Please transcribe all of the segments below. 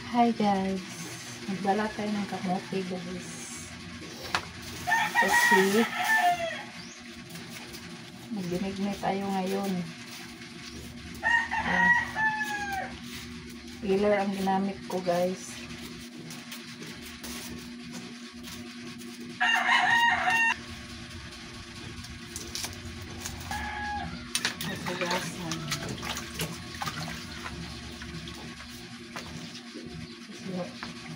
Hi guys, magbala tayo ng kamote guys kasi magdinigni tayo ngayon. Peeler ang ginamit ko guys.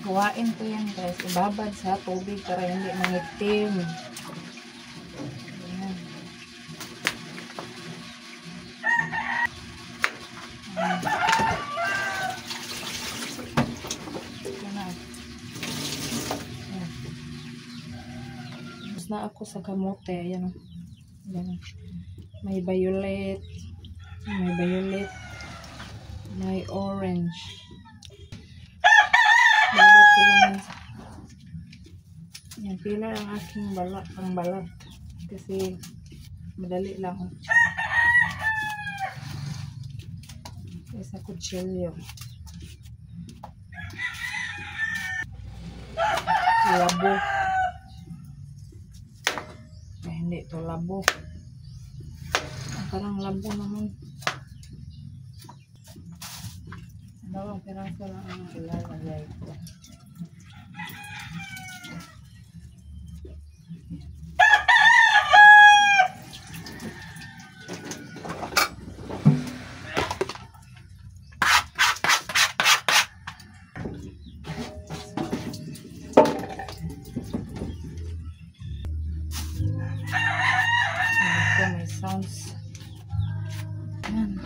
Huwain ko yan guys, ibabad sa tubig para hindi mangitim. Ayan. Tapos na ako sa kamote. Ayan. Ayan. May violet, may orange. Babat ko lang yan. Pila ang aking balat kasi madali lang sa kutsilyo. Labo hindi to labo, parang labo naman. Dalawang piraso lang ang ilalagay ko. Ito may sounds. Ayan.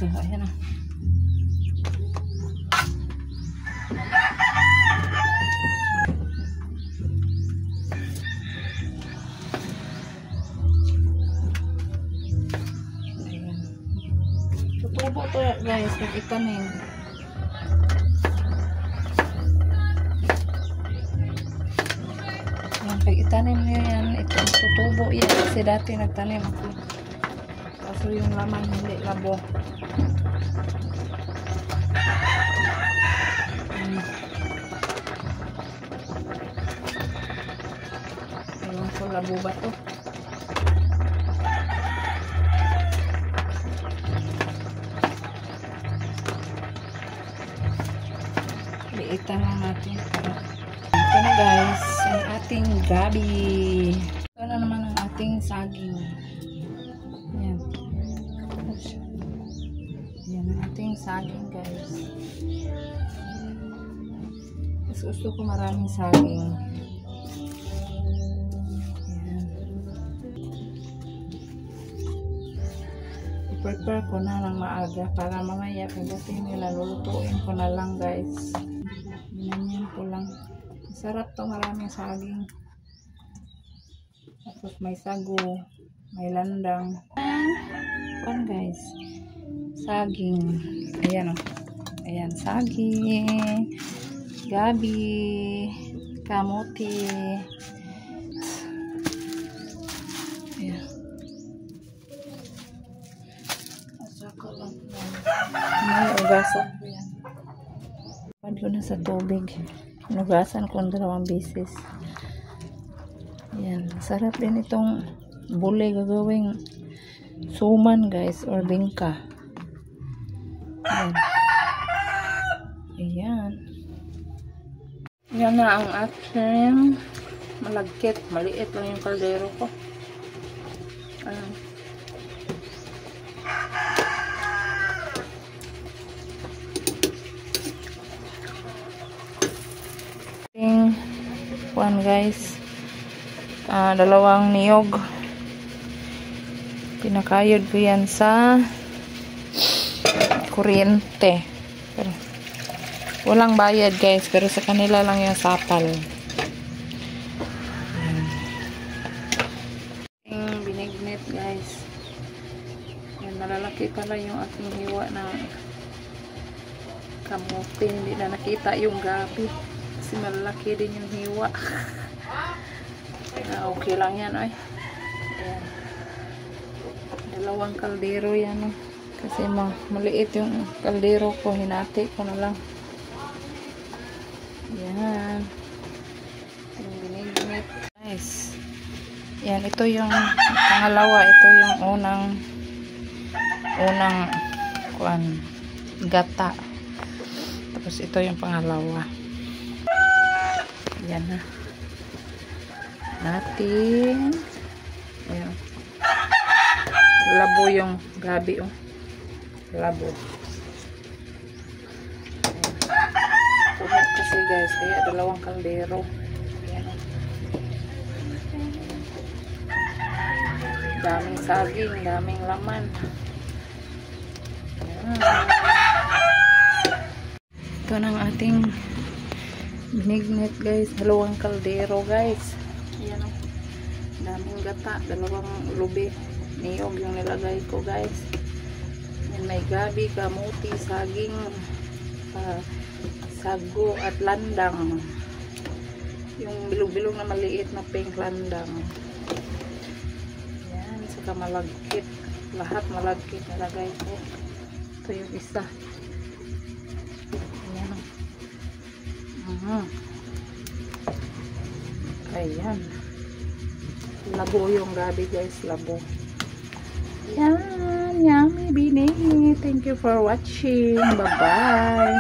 So, ayan na. Ayan. Tutubo to guys, pag itanim. Ayan, pag itanim nyo yan, ito tutubo yan kasi dati nagtanim ako. So yung laman hindi labo. Ewan ko labo ba to? Liitan lang natin para. Ito na guys, ang ating gabi. Ito na naman ang ating saging. Ayan. Yan ang ating saging guys. Mas gusto ko maraming saging. Yan. I-prepare ko na lang maaga para mamaya pagdating nila lulutuin ko na lang guys. Ganyan ko lang. Masarap to, maraming saging. Tapos may sago, may landang. Ayan guys. Saging. Ayan o. Ayan, saging. Gabi. Kamote. Ayan. Asaka lang. May ugasan ko yan. Pad ko na sa tubig. Nugasan ko 2 beses. Ayan. Sarap din itong bule gagawing suman guys or bingka. Ayan. Ayan. Yan na ang ating malagkit. Maliit lang yung kaldero ko. Ayan. One guys. 2 niyog. Pinakayod ko yan sa kuryente. Pero walang bayad guys, pero sa kanila lang yung sapal. Yung binignit guys. Yan, malalaki pala yung aking hiwa na kamote. Hindi na nakita yung gabi kasi malalaki din yung hiwa. Okay lang yan ay. Ayan. Dalawang kaldero yan, oh. Kasi maliit yung kaldero ko, hinati ko na lang. Yan. Yung binignit. Nice. Yan, ito yung pangalawa. Ito yung unang gata. Tapos ito yung pangalawa. Yan na. Natin. Ayan. Labo yung gabi, oh. Labo. Puhat kasi guys, kaya dalawang kaldero. Ayan. Daming saging, daming laman. Ayan. Ito ng ating binignit guys, dalawang kaldero guys. Ayan, oh. Daming gata, dalawang lubi. Niyog yung nilagay ko guys. Yan, may gabi, kamuti, saging, sago at landang. Yung bilog-bilog na maliit na pink landang. Yan, saka malagkit. Lahat malagkit nilagay ko. Ito yung isa. Ayan. Ayan. Labo yung gabi guys, labo. Yan, yummy bini. Thank you for watching. Bye-bye.